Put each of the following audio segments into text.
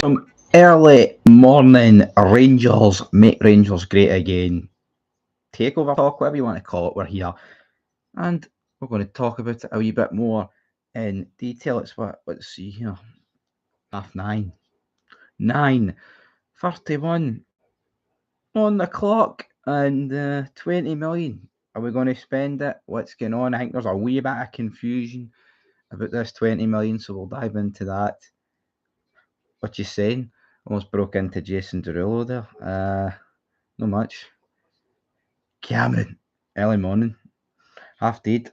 Some early morning Rangers, make Rangers great again. Takeover talk, whatever you want to call it, we're here. And we're going to talk about it a wee bit more in detail. It's let's see here. 9:30. 9:31 on the clock and 20 million. Are we going to spend it? What's going on? I think there's a wee bit of confusion about this 20 million, so we'll dive into that. What you saying? Almost broke into Jason Derulo there. Not much. Cameron, early morning, half dead.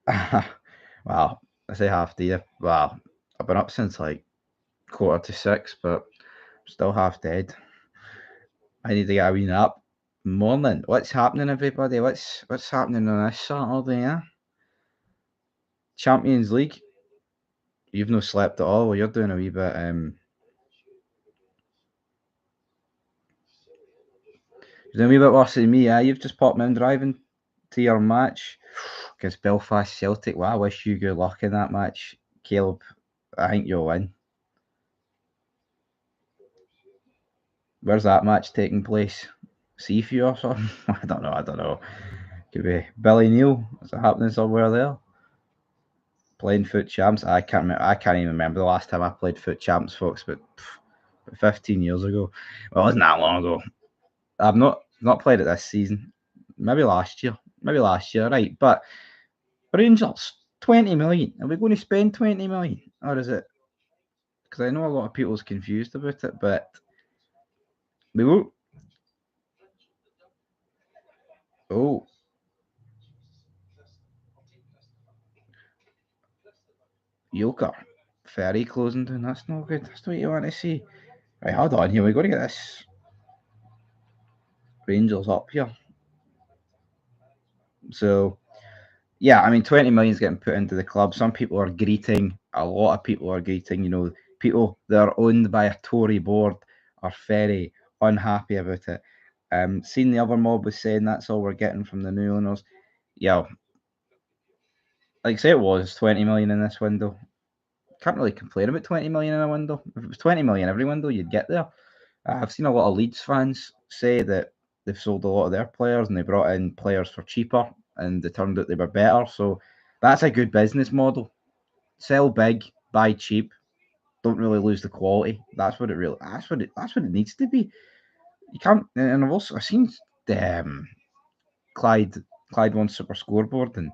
Wow, I say half dead. Wow, I've been up since like 5:45, but I'm still half dead. I need to get a wee nap. Morning. What's happening, everybody? What's happening on this Saturday? Yeah? Champions League. You've no slept at all. Well, you're doing a wee bit. You're doing a wee bit worse than me. Yeah, you've just popped me in driving to your match against Belfast Celtic. Well, I wish you good luck in that match, Caleb. I think you'll win. Where's that match taking place? Seaview or something? I don't know. Could be Billy Neal. Is it happening somewhere there? Playing Foot Champs. I can't even remember the last time I played Foot Champs, folks. But 15 years ago. Well, it wasn't that long ago. I've not played it this season. Maybe last year. Right? But Rangers, 20 million. Are we going to spend 20 million, or is it? Because I know a lot of people's confused about it, but we will. Oh, Yoker. Ferry closing down. That's not good. That's not what you want to see. Right, hold on here. We've got to get this Rangers up here. So, yeah, I mean, 20 million is getting put into the club. Some people are greeting. A lot of people are greeting. People that are owned by a Tory board are very unhappy about it. Seen the other mob was saying that's all we're getting from the new owners. Yeah, like say it was 20 million in this window. Can't really complain about 20 million in a window. If it was 20 million every window, you'd get there. I've seen a lot of Leeds fans say that they've sold a lot of their players and they brought in players for cheaper and it turned out they were better. So that's a good business model. Sell big, buy cheap, don't really lose the quality. That's what it needs to be. You can't. And I've seen um, Clyde won Super Scoreboard, and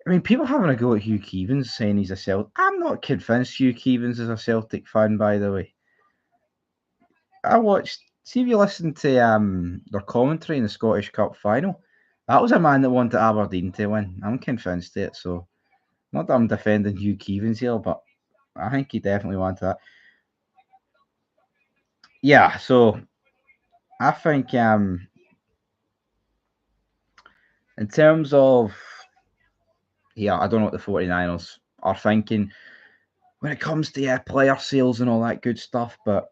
I mean people having a go at Hugh Keevins saying he's a Celtic. I'm not convinced Hugh Keevins is a Celtic fan, by the way. I watched. See if you listen to their commentary in the Scottish Cup final. That was a man that wanted Aberdeen to win. I'm convinced of it. So not that I'm defending Hugh Keevins here, but I think he definitely wanted that. Yeah. So I think in terms of I don't know what the 49ers are thinking when it comes to player sales and all that good stuff, but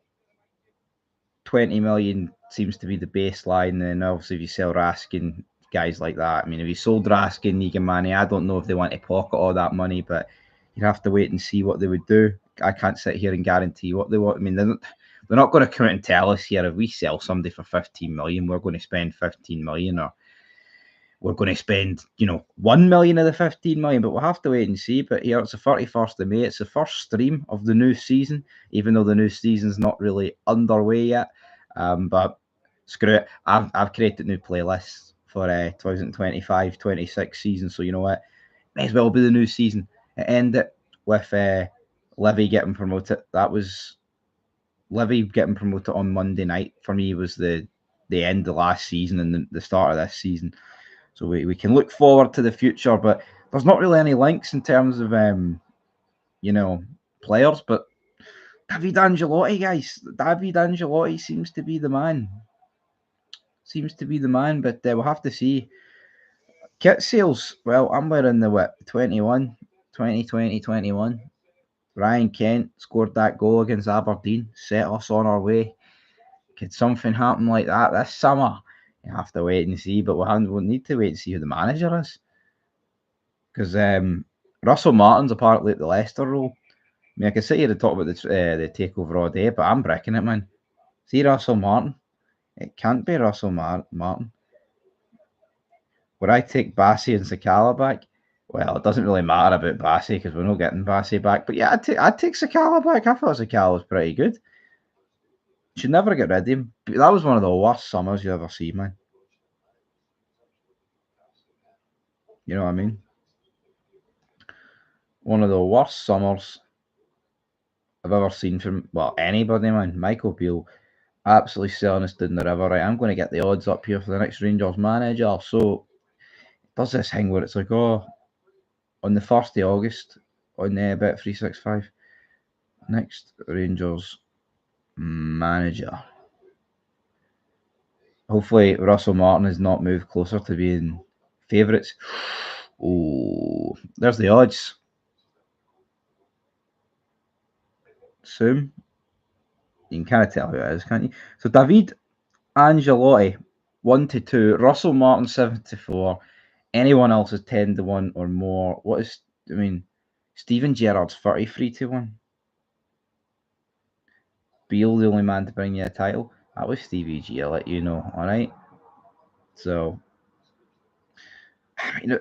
20 million seems to be the baseline. And obviously, if you sell Raskin, guys like that, I mean, if you sold Raskin, Negan Manny, I don't know if they want to pocket all that money, but you'd have to wait and see what they would do. I can't sit here and guarantee what they want. I mean, they're not going to come out and tell us here if we sell somebody for 15 million, we're going to spend 15 million, or we're going to spend 1 million of the 15 million, but we'll have to wait and see. But here it's the 31st of May. It's the first stream of the new season, even though the new season's not really underway yet. But screw it. I've created new playlists for 2025-26 season. So you know what? May as well be the new season. It ended with Livy getting promoted. That was Livy getting promoted on Monday night. For me, was the end of last season and the start of this season. So we can look forward to the future, but there's not really any links in terms of players. But David Angelotti, guys, David Angelotti seems to be the man. But we'll have to see. Kit sales. Well, I'm wearing the 2020-21. Ryan Kent scored that goal against Aberdeen, set us on our way. Could something happen like that this summer? You have to wait and see, but we'll need to wait and see who the manager is. Because Russell Martin's apparently at the Leicester role. mean, I could sit here and talk about the takeover all day, but I'm breaking it, man. See Russell Martin? It can't be Russell Martin. Would I take Bassey and Sakala back? Well, it doesn't really matter about Bassey because we're not getting Bassey back. But yeah, I'd take Sakala back. I thought Sakala was pretty good. Should never get rid of him. That was one of the worst summers you ever see, man. You know what I mean? One of the worst summers I've ever seen from, well, anybody, man. Michael Beale absolutely selling us down the river. Right, I'm going to get the odds up here for the next Rangers manager. So does this thing where it's like, oh, on the 1st of August on Bet 365, next Rangers manager. Hopefully, Russell Martin has not moved closer to being favourites. Oh, there's the odds. Soon. You can kind of tell who it is, can't you? So, David Angelotti, 1-2. Russell Martin, 7-4. Anyone else is 10-1 or more. What is, I mean, Steven Gerrard's 33-1. Beale, the only man to bring you a title. That was Stevie G, I'll let you know, alright? So, I mean,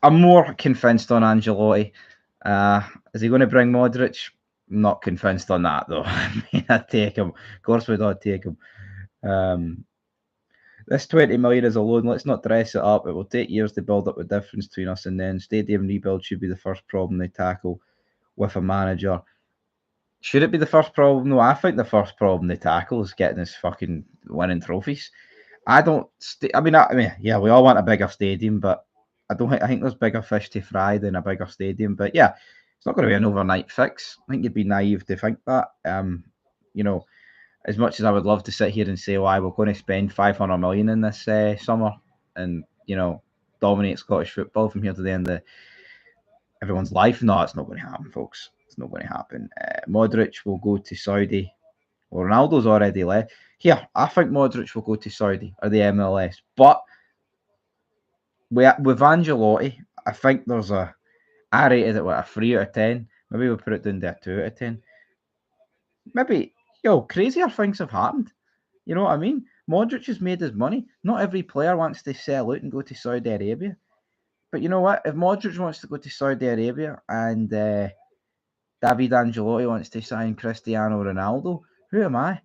I'm more convinced on Angelotti. Is he going to bring Modric? I'm not convinced on that, though. I mean, I'd take him. Of course, we'd all take him. This 20 million is a loan. Let's not dress it up. It will take years to build up the difference between us and then. Stadium rebuild should be the first problem they tackle with a manager. Should it be the first problem? No, I think the first problem they tackle is getting us fucking winning trophies. I don't. I mean, yeah, we all want a bigger stadium, but I don't. I think there's bigger fish to fry than a bigger stadium. But yeah, it's not going to be an overnight fix. I think you'd be naive to think that. You know, as much as I would love to sit here and say, "Why we're going to spend 500 million in this summer," and dominate Scottish football from here to the end of everyone's life. No, it's not going to happen, folks. It's not going to happen. Modric will go to Saudi. Well, Ronaldo's already left. Here, I think Modric will go to Saudi or the MLS. But with Angelotti, I think there's I rated it a 3 out of 10. Maybe we'll put it down to a 2 out of 10. Maybe, crazier things have happened. You know what I mean? Modric has made his money. Not every player wants to sell out and go to Saudi Arabia. But you know what? If Modric wants to go to Saudi Arabia and David Angelotti wants to sign Cristiano Ronaldo, who am I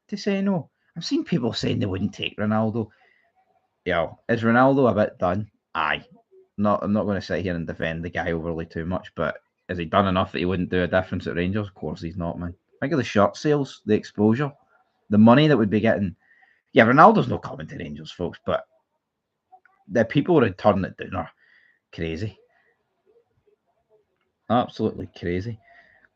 to say no? I've seen people saying they wouldn't take Ronaldo. Is Ronaldo a bit done? Aye. I'm not going to sit here and defend the guy overly too much, but has he done enough that he wouldn't do a difference at Rangers? Of course he's not, man. Think of the shirt sales, the exposure, the money that would be getting. Yeah, Ronaldo's not coming to Rangers, folks, but the people who turn it down are crazy. Absolutely crazy.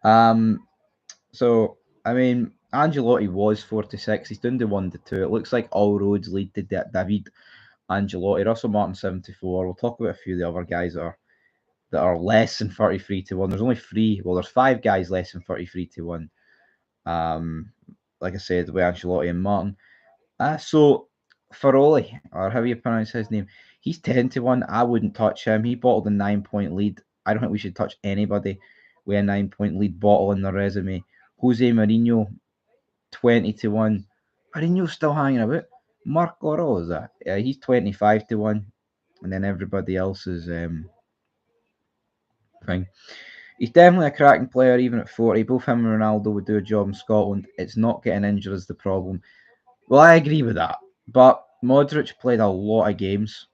So, I mean, Angelotti was 46. He's down to 1-2. It looks like all roads lead to David Angelotti. Russell Martin, 74. We'll talk about a few of the other guys that are less than 33-1. There's only 3. Well, there's 5 guys less than 33-1. Like I said, with Ancelotti and Martin. So Ferroli, or how you pronounce his name, he's 10-1. I wouldn't touch him. He bottled a 9-point lead. I don't think we should touch anybody with a 9-point lead bottle in their resume. Jose Mourinho, 20-1. Mourinho's still hanging about. Marco Rosa, he's 25-1. And then everybody else is thing. He's definitely a cracking player, even at 40. Both him and Ronaldo would do a job in Scotland. It's not getting injured is the problem. Well, I agree with that. But Modric played a lot of games.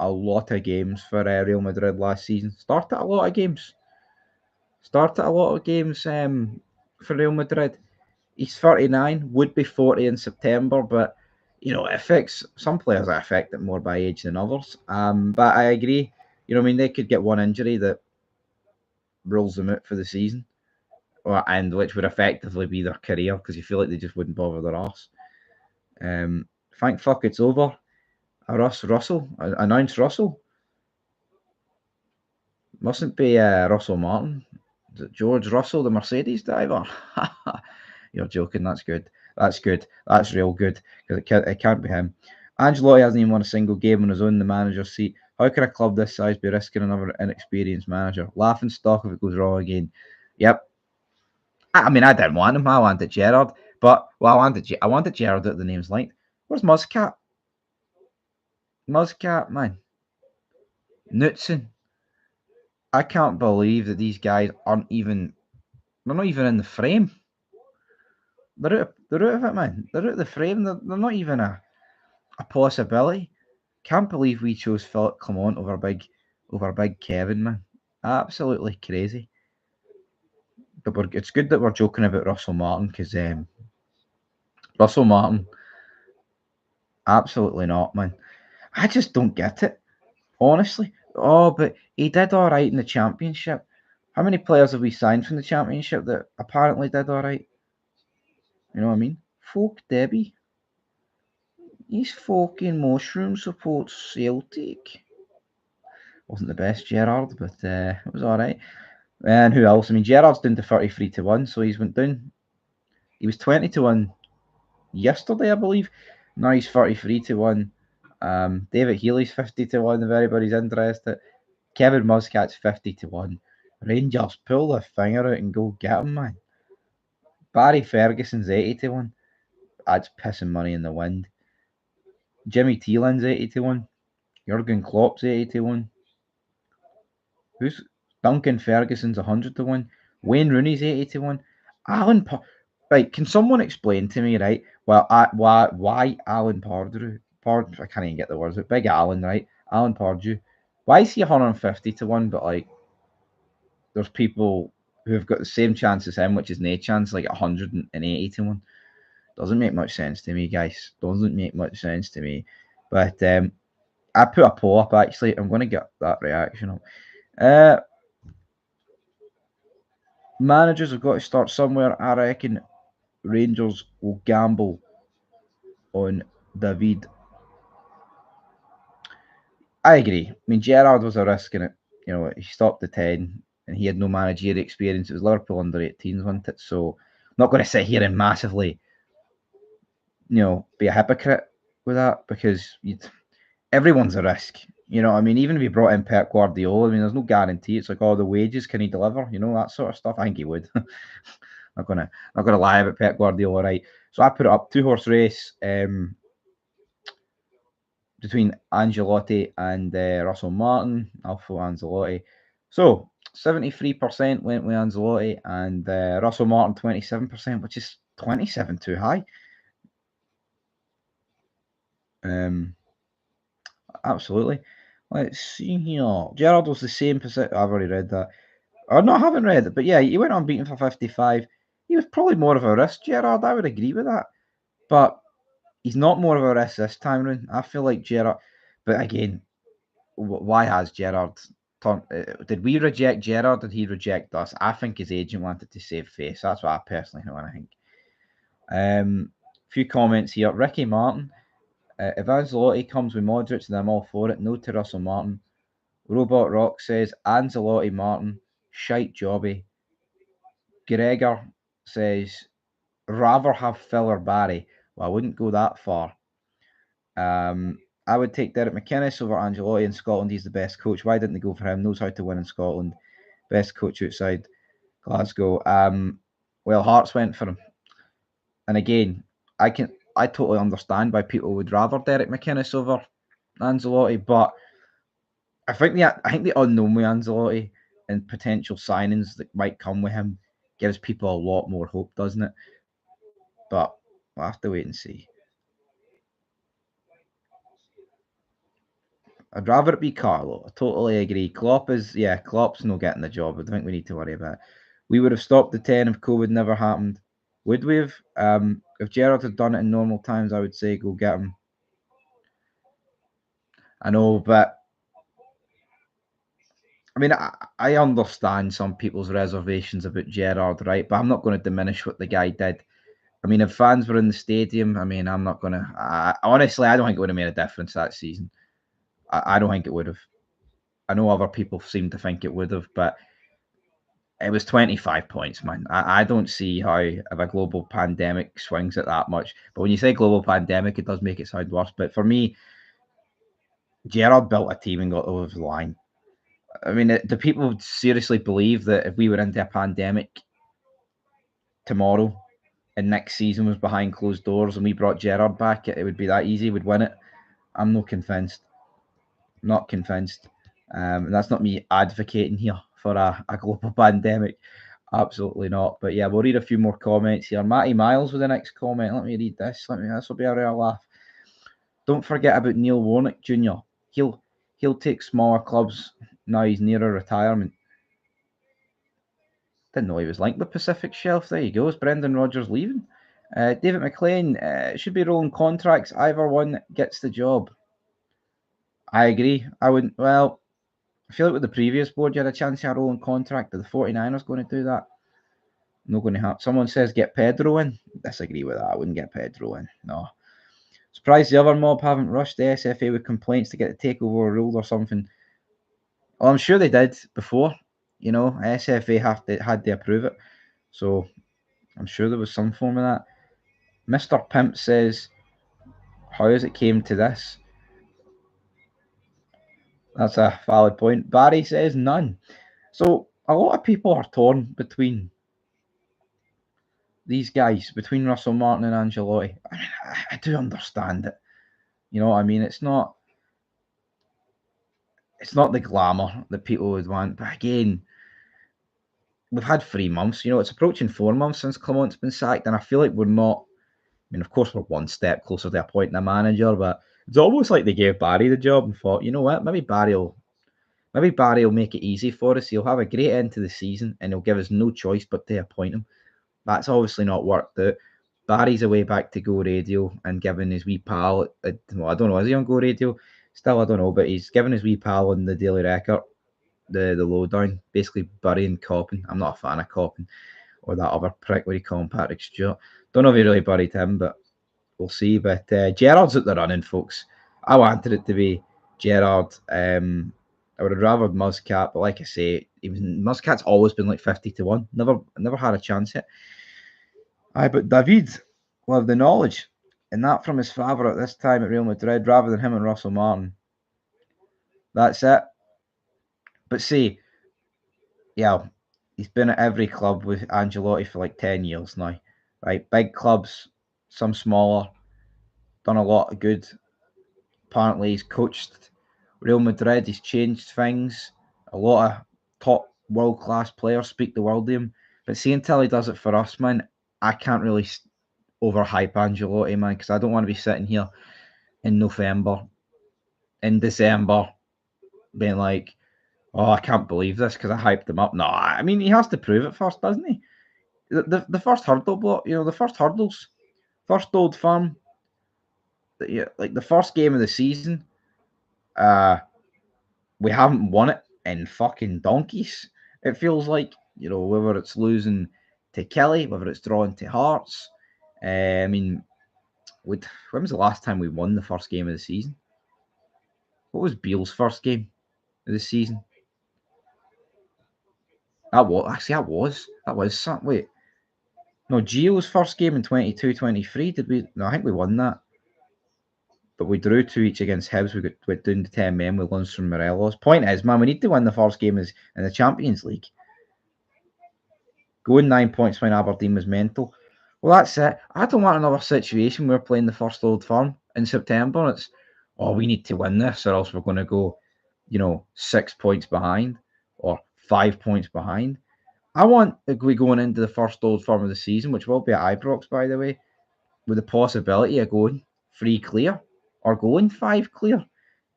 A lot of games for Real Madrid last season. Started a lot of games for Real Madrid. He's 39, would be 40 in September, but it affects some players are affected more by age than others. But I agree. They could get one injury that rules them out for the season, and which would effectively be their career because you feel like they just wouldn't bother their arse. Thank fuck it's over. Announce Russell. Mustn't be Russell Martin. Is it George Russell, the Mercedes driver? You're joking. That's good. That's good. That's real good because it can't be him. Ancelotti hasn't even won a single game on his own in the manager's seat. How can a club this size be risking another inexperienced manager? Laughing stock if it goes wrong again. Yep. I mean, I didn't want him. I wanted Gerrard. But, well, I wanted Gerrard at the name's linked. Where's Muscat? Muscat, man. Knutson. I can't believe that these guys aren't even... They're not even in the frame. They're out of it, man. They're out of the frame. They're not even a possibility. Can't believe we chose Philip Clement over big Kevin, man. Absolutely crazy. But it's good that we're joking about Russell Martin, because Russell Martin, absolutely not, man. I just don't get it, honestly. Oh, but he did all right in the Championship. How many players have we signed from the Championship that apparently did all right? You know what I mean? Folk Debbie. He's fucking mushroom supports Celtic. Wasn't the best, Gerrard, but it was all right. And who else? I mean, Gerrard's down to 33-1, so he's went down. He was 20-1 yesterday, I believe. Now he's 33-1. David Healy's 50-1, if anybody's interested. Kevin Muscat's 50-1. Rangers, pull the finger out and go get him, man. Barry Ferguson's 80-1. That's pissing money in the wind. Jimmy Thielen's 80-1. Jurgen Klopp's 80-1. Who's Duncan Ferguson's 100-1. Wayne Rooney's 80-1. Alan, right? Can someone explain to me, right? Well, why Alan Pardew? I can't even get the words out. Big Alan, right? Alan Pardew. Why is he 150-1? But like, there's people who have got the same chance as him, which is no chance, like 180-1. Doesn't make much sense to me, guys. Doesn't make much sense to me. But I put a poll up, actually. I'm going to get that reaction up. Managers have got to start somewhere. I reckon Rangers will gamble on David. I agree. I mean, Gerrard was a risk in it. You know, he stopped the 10 and he had no managerial experience. It was Liverpool under 18s, wasn't it? So I'm not going to sit here and massively, be a hypocrite with that, because everyone's a risk. You know what I mean? Even if you brought in Pep Guardiola, I mean, there's no guarantee. It's like, the wages, can he deliver? You know, that sort of stuff. I think he would. not gonna lie about Pep Guardiola, right? So I put it up 2-horse race between Ancelotti and Russell Martin, Alfo Ancelotti. So 73% went with Ancelotti, and Russell Martin 27%, which is 27 too high. Absolutely. Let's see here. Gerrard was the same position. I've already read that. Or no, I haven't read it, but yeah, he went unbeaten for 55. He was probably more of a risk, Gerrard. I would agree with that. But he's not more of a risk this time round. I feel like Gerrard. But again, why has Gerrard turned? Did we reject Gerrard? Did he reject us? I think his agent wanted to save face. That's what I personally know, and I think. Few comments here. Ricky Martin. If Ancelotti comes with Modric, then I'm all for it. No to Russell Martin. Robot Rock says Ancelotti Martin, shite jobby. Gregor says rather have Phil or Barry. Well, I wouldn't go that far. I would take Derek McInnes over Ancelotti in Scotland. He's the best coach. Why didn't they go for him? Knows how to win in Scotland. Best coach outside Glasgow. Well, Hearts went for him. And again, I totally understand why people would rather Derek McInnes over Ancelotti, but I think the unknown with Ancelotti and potential signings that might come with him gives people a lot more hope, doesn't it? But we'll have to wait and see. I'd rather it be Carlo. I totally agree. Klopp's not getting the job. I don't think we need to worry about it. We would have stopped the 10 if COVID never happened. Would we have? If Gerrard had done it in normal times, I would say go get him. I know, but I mean, I understand some people's reservations about Gerrard, right? But I'm not going to diminish what the guy did. I mean, if fans were in the stadium, I mean, I'm not going to... honestly, I don't think it would have made a difference that season. I don't think it would have. I know other people seem to think it would have, but it was 25 points, man. I don't see how, if a global pandemic swings it that much. But when you say global pandemic, it does make it sound worse. But for me, Gerrard built a team and got over the line. I mean, do people seriously believe that if we were into a pandemic tomorrow and next season was behind closed doors and we brought Gerrard back, it would be that easy? We'd win it? I'm not convinced. Not convinced. And that's not me advocating here for a global pandemic. Absolutely not. But yeah, we'll read a few more comments here. Matty Miles with the next comment. Let me read this. This will be a real laugh. Don't forget about Neil Warnock Jr. He'll take smaller clubs now he's nearer retirement. Didn't know he was linked with Pacific Shelf. There you go. Is Brendan Rodgers leaving? David McLean, should be rolling contracts. Either one gets the job. I agree. I wouldn't. Well, I feel like with the previous board, you had a chance to have a rolling contract. Are the 49ers going to do that? Not going to happen. Someone says get Pedro in. Disagree with that. I wouldn't get Pedro in. No. Surprised the other mob haven't rushed the SFA with complaints to get the takeover ruled or something. Well, I'm sure they did before. You know, SFA had to approve it. So I'm sure there was some form of that. Mr. Pimp says, how has it came to this? That's a valid point. Barry says none. So a lot of people are torn between these guys, between Russell Martin and Ancelotti. I mean, I do understand it. You know what I mean? It's not the glamour that people would want. But again, we've had 3 months. You know, it's approaching 4 months since Clement's been sacked, and I feel like we're not. I mean, of course, we're one step closer to appointing a manager, but it's almost like they gave Barry the job and thought, you know what, maybe Barry will make it easy for us. He'll have a great end to the season, and he'll give us no choice but to appoint him. That's obviously not worked out. Barry's away back to Go Radio and giving his wee pal. Well, I don't know, is he on Go Radio? Still, I don't know, but he's giving his wee pal on the Daily Record the lowdown, basically burying Coppin. I'm not a fan of Coppin or that other prick where he called Patrick Stewart. Don't know if he really buried him, but we'll see. But Gerrard's at the running, folks. I wanted it to be Gerrard. I would have rather Muscat, but like I say, even Muscat's always been like 50-1. Never had a chance yet. Aye, but David will have the knowledge, and that from his father at this time at Real Madrid, rather than him and Russell Martin. That's it. But see, yeah, he's been at every club with Ancelotti for like 10 years now, right? Big clubs, some smaller, done a lot of good. Apparently, he's coached Real Madrid, he's changed things. A lot of top world class players speak the world to him. But see, until he does it for us, man, I can't really overhype Angelotti, man, because I don't want to be sitting here in November, in December, being like, oh, I can't believe this because I hyped him up. No, I mean, he has to prove it first, doesn't he? The first hurdle block, you know, the first hurdles, first Old Firm, like the first game of the season, we haven't won it in fucking donkeys. It feels like, you know, whether it's losing to Kelly, whether it's drawing to Hearts. I mean, when was the last time we won the first game of the season? What was Beale's first game of the season? That was something. Wait, no, Gio's first game in 22-23. Did we? No, I think we won that. But we drew 2 each against Hibs. We got down to 10 men with ones from Morelos. Point is, man, we need to win the first game in the Champions League. Going 9 points when Aberdeen was mental. Well, that's it. I don't want another situation where we're playing the first Old Firm in September. It's, oh, we need to win this or else we're going to go, 6 points behind or 5 points behind. I want we going into the first Old Firm of the season, which will be at Ibrox, by the way, with the possibility of going 3 clear or going 5 clear.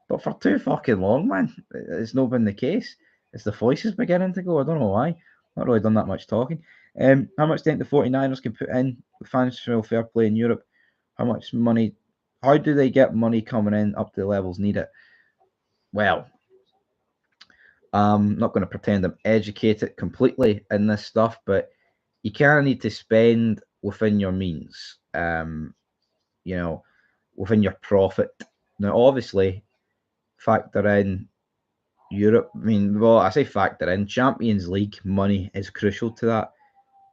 But for too fucking long, man, it's not been the case. It's the voices beginning to go. I don't know why. Not really done that much talking. How much do you think the 49ers can put in with financial fair play in Europe? How much money? How do they get money coming in up to the levels needed? Well, I'm not going to pretend I'm educated completely in this stuff, but you kind of need to spend within your means, within your profit. Now, obviously, factor in Europe. I mean, well, I say factor in Champions League money is crucial to that.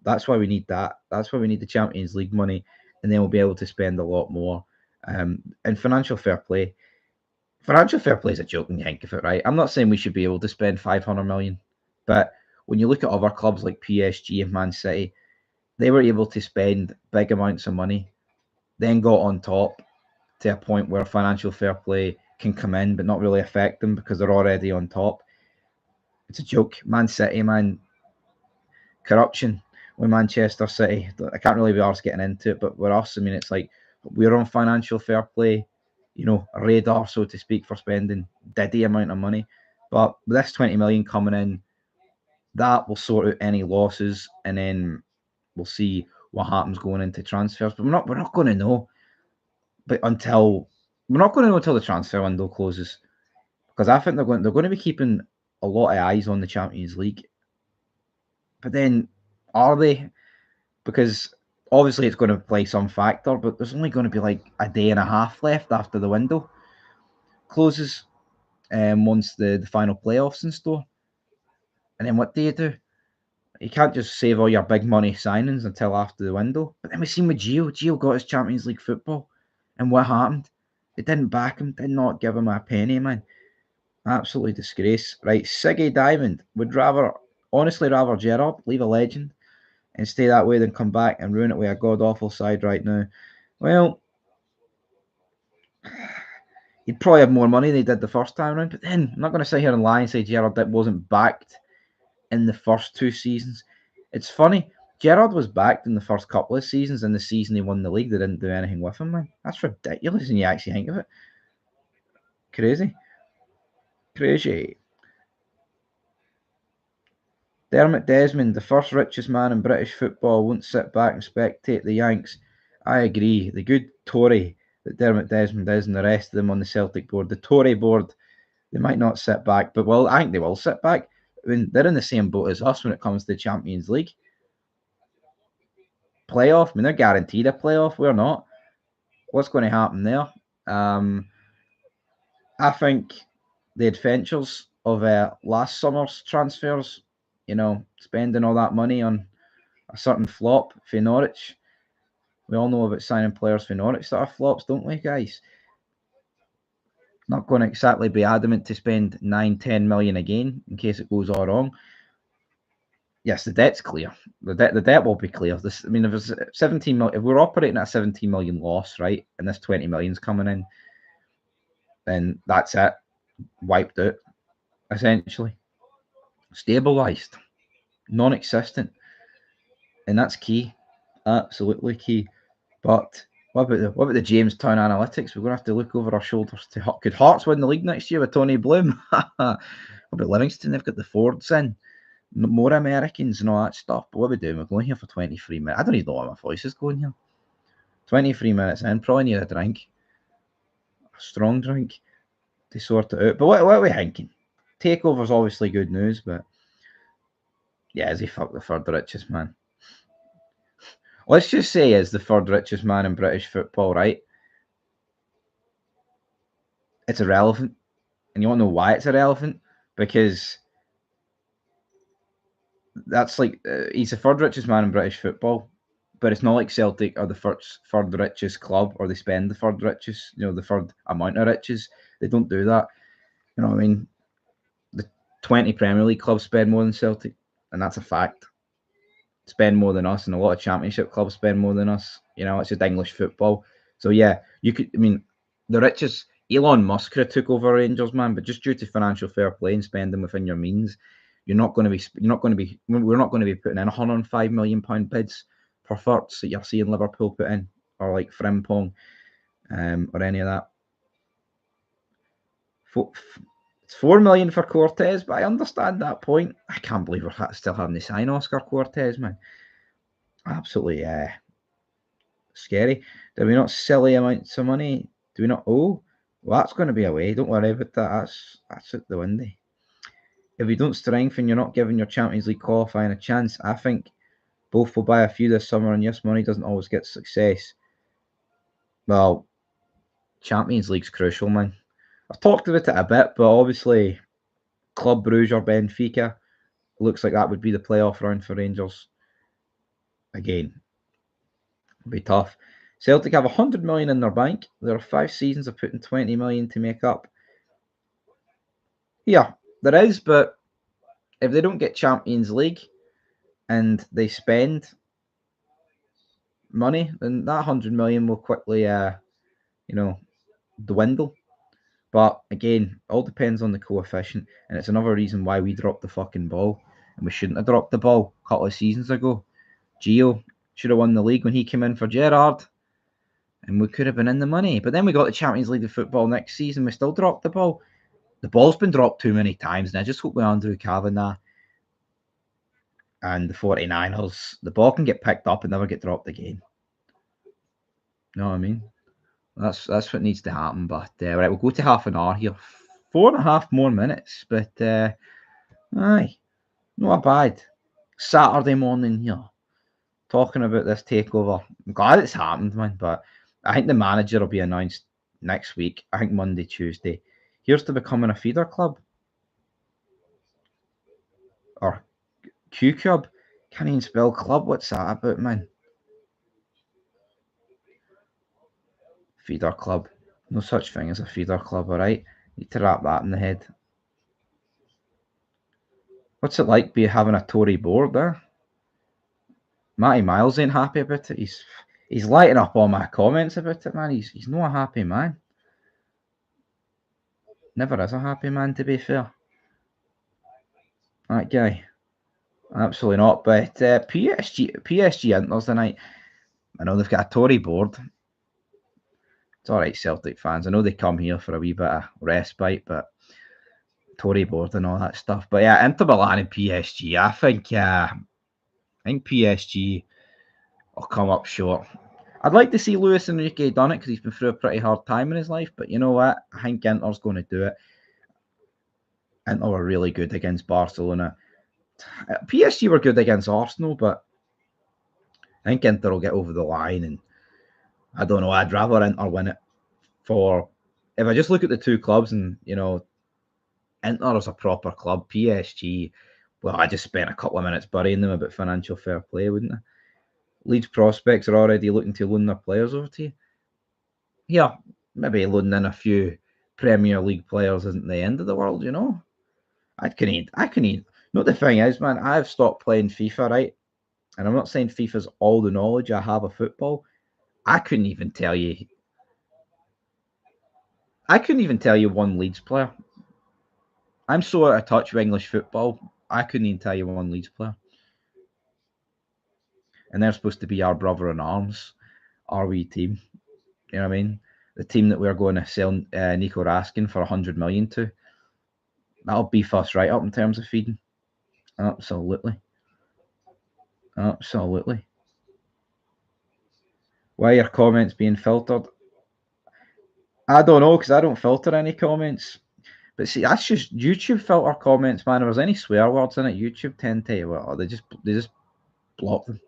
That's why we need that. That's why we need the Champions League money, and then we'll be able to spend a lot more. And financial fair play. financial fair play is a joke when you think of it, right? I'm not saying we should be able to spend 500 million, but when you look at other clubs like PSG and Man City, they were able to spend big amounts of money, then got on top to a point where financial fair play can come in but not really affect them because they're already on top. It's a joke. Man City, man, corruption with Manchester City. I can't really be arsed getting into it, but with us, I mean, it's like we're on financial fair play, radar, so to speak, for spending diddy amount of money. But with this 20 million coming in, that will sort out any losses, and then we'll see what happens going into transfers. But we're not going to know, but until we're not going to know until the transfer window closes, because I think they're going to be keeping a lot of eyes on the Champions League. But then, are they? Because obviously it's going to play some factor, but there's only going to be like a day and a half left after the window closes, once the final playoffs in store. And then what do you do? You can't just save all your big money signings until after the window. But then we seen with Gio. Gio got his Champions League football. And what happened? They didn't back him, did not give him a penny, man. Absolutely disgrace. Right, Siggy Diamond would honestly rather Gerrard leave a legend and stay that way than come back and ruin it with a god awful side right now. Well, he'd probably have more money than he did the first time around. But then I'm not going to sit here and lie and say Gerrard wasn't backed in the first two seasons. It's funny. Gerrard was backed in the first couple of seasons, and the season he won the league, they didn't do anything with him, man. That's ridiculous when you actually think of it. Crazy. Crazy. Dermot Desmond, the first richest man in British football, won't sit back and spectate the Yanks. I agree. The good Tory that Dermot Desmond is and the rest of them on the Celtic board, the Tory board, they might not sit back, but I think they will sit back. I mean, they're in the same boat as us when it comes to the Champions League. Playoff, I mean, they're guaranteed a playoff. We're not. What's going to happen there? I think the adventures of last summer's transfers, spending all that money on a certain flop for Norwich. We all know about signing players for Norwich that are flops, don't we, guys? Not going to exactly be adamant to spend 9-10 million again in case it goes all wrong. Yes, the debt's clear. The debt will be clear. This, I mean, if it's 17 million, if we're operating at a 17 million loss, right, and this 20 million's coming in, then that's it, wiped out, essentially, stabilized, non-existent, and that's key, absolutely key. But what about the Jamestown Analytics? We're going to have to look over our shoulders to could Hearts win the league next year with Tony Bloom? What about Livingston? They've got the Fords in. More Americans and all that stuff. But what are we doing? We're going here for 23 minutes. I don't even know why my voice is going here. 23 minutes in, probably need a drink. A strong drink to sort it out. But what are we thinking? Takeover's obviously good news, but yeah, is he fuck the third richest man? Let's just say is the third richest man in British football, right? It's irrelevant. And you want to know why it's irrelevant? Because that's like he's the third richest man in British football, but it's not like Celtic are the third richest club, or they spend the third richest, the third amount of riches. They don't do that. You know what I mean? The 20 Premier League clubs spend more than Celtic, and that's a fact. Spend more than us, and a lot of Championship clubs spend more than us. It's just English football. So yeah, you could. I mean, the richest. Elon Musk could have took over Rangers, man, but just due to financial fair play and spending within your means, we're not going to be putting in £105 million bids for Furts that you're seeing Liverpool put in, or like Frimpong, or any of that. It's 4 million for Cortez, but I understand that point. I can't believe we're still having to sign Oscar Cortez, man. Absolutely scary. Do we not silly amounts of money? Do we not owe? Well, that's going to be away. Don't worry about that. That's out the window. If you don't strengthen, you're not giving your Champions League qualifying a chance. I think both will buy a few this summer, and yes, money doesn't always get success. Well, Champions League's crucial, man. I've talked about it a bit, but obviously, Club Brugge or Benfica looks like that would be the playoff round for Rangers. Again, it'll be tough. Celtic have 100 million in their bank. There are 5 seasons of putting 20 million to make up. Yeah, there is, but if they don't get Champions League and they spend money, then that 100 million will quickly, you know, dwindle. But again, all depends on the coefficient, and it's another reason why we dropped the fucking ball, and we shouldn't have dropped the ball a couple of seasons ago. Gio should have won the league when he came in for Gerrard, and we could have been in the money. But then we got the Champions League of football next season, we still dropped the ball. The ball's been dropped too many times, and I just hope with Andrew Kavanagh and the 49ers, the ball can get picked up and never get dropped again. You know what I mean? That's what needs to happen. But right, we'll go to half an hour here. 4.5 more minutes, but aye, not bad. Saturday morning here, talking about this takeover. I'm glad it's happened, man. But I think the manager will be announced next week. I think Monday, Tuesday. Here's to becoming a feeder club or Q Club. Can't even spell club. What's that about, man? Feeder club. No such thing as a feeder club, alright? Need to wrap that in the head. What's it like having a Tory board there? Matty Miles ain't happy about it. He's lighting up all my comments about it, man. He's not a happy man. Never is a happy man, to be fair. That guy. Absolutely not. But PSG Inter's tonight. I know they've got a Tory board. It's alright, Celtic fans. I know they come here for a wee bit of respite, but Tory board and all that stuff. But yeah, Inter Milan and PSG. I think PSG will come up short. I'd like to see Luis Enrique done it because he's been through a pretty hard time in his life. But you know what? I think Inter's going to do it. Inter were really good against Barcelona. PSG were good against Arsenal, but I think Inter will get over the line. And I don't know. I'd rather Inter win it. If I just look at the two clubs, and Inter is a proper club. PSG, well, I just spent a couple of minutes burying them about financial fair play, wouldn't I? Leeds prospects are already looking to loan their players over to you. Yeah, maybe loaning in a few Premier League players isn't the end of the world, I can eat. No, the thing is, man, I've stopped playing FIFA, right? And I'm not saying FIFA's all the knowledge I have of football. I couldn't even tell you one Leeds player. I'm so out of touch with English football. I couldn't even tell you one Leeds player. And they're supposed to be our brother in arms, our wee team. You know what I mean? The team that we're going to sell Nico Raskin for 100 million to. That'll beef us right up in terms of feeding. Absolutely. Absolutely. Why are comments being filtered? I don't know because I don't filter any comments. But see, that's just YouTube filter comments, man. If there's any swear words in it, YouTube tend to they just block them.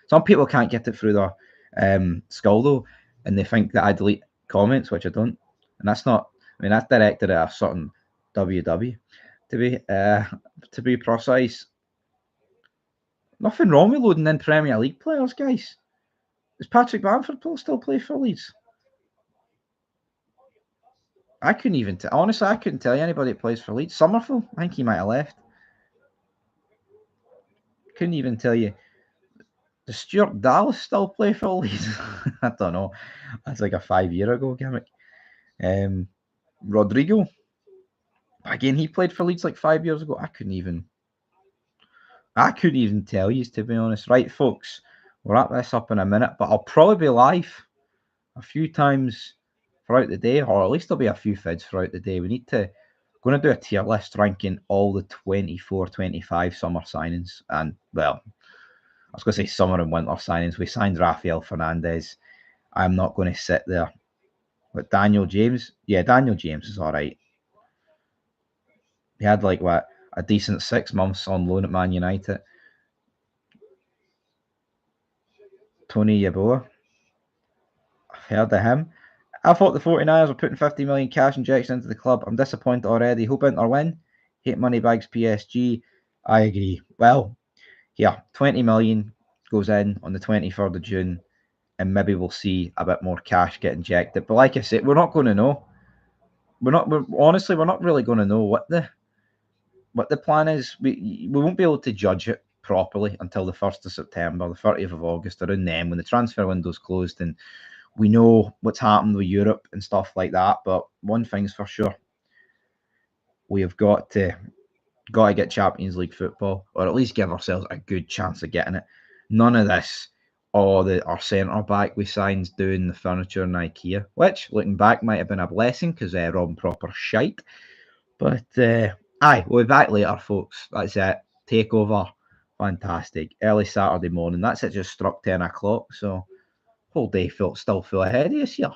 Some people can't get it through their skull though, and they think that I delete comments, which I don't. And that's not. I mean, that's directed at a certain WW. To be precise, nothing wrong with loading in Premier League players, guys. Does Patrick Bamford still play for Leeds? I couldn't even honestly, I couldn't tell you anybody that plays for Leeds. Summerfield, I think he might have left. Couldn't even tell you. Does Stuart Dallas still play for Leeds? I don't know. That's like a 5 year ago gimmick. Rodrigo. Again, he played for Leeds like 5 years ago. I couldn't even tell you, to be honest. Right, folks, we'll wrap this up in a minute, but I'll probably be live a few times throughout the day, or at least there'll be a few vids throughout the day. We're going to do a tier list ranking all the 24-25 summer signings. And, well, I was going to say summer and winter signings. We signed Rafael Fernandez. I'm not going to sit there. But Daniel James? Yeah, Daniel James is all right. He had a decent 6 months on loan at Man United. Tony Yeboah. I've heard of him. I thought the 49ers were putting 50 million cash injection into the club. I'm disappointed already. Hope Inter win. Hate Moneybags PSG. I agree. Well, yeah, 20 million goes in on the 23rd of June, and maybe we'll see a bit more cash get injected. But like I said, we're not going to know. We're not really going to know what the But the plan is we won't be able to judge it properly until the 1st of September, the 30th of August, around then when the transfer window's closed and we know what's happened with Europe and stuff like that. But one thing's for sure, we have got to get Champions League football, or at least give ourselves a good chance of getting it. None of this, our centre back we signed doing the furniture in IKEA, which looking back might have been a blessing because they're on proper shite. But aye, we'll be back later, folks. That's it. Takeover, fantastic. Early Saturday morning. That's it. Just struck 10 o'clock, so whole day still feel ahead of us here.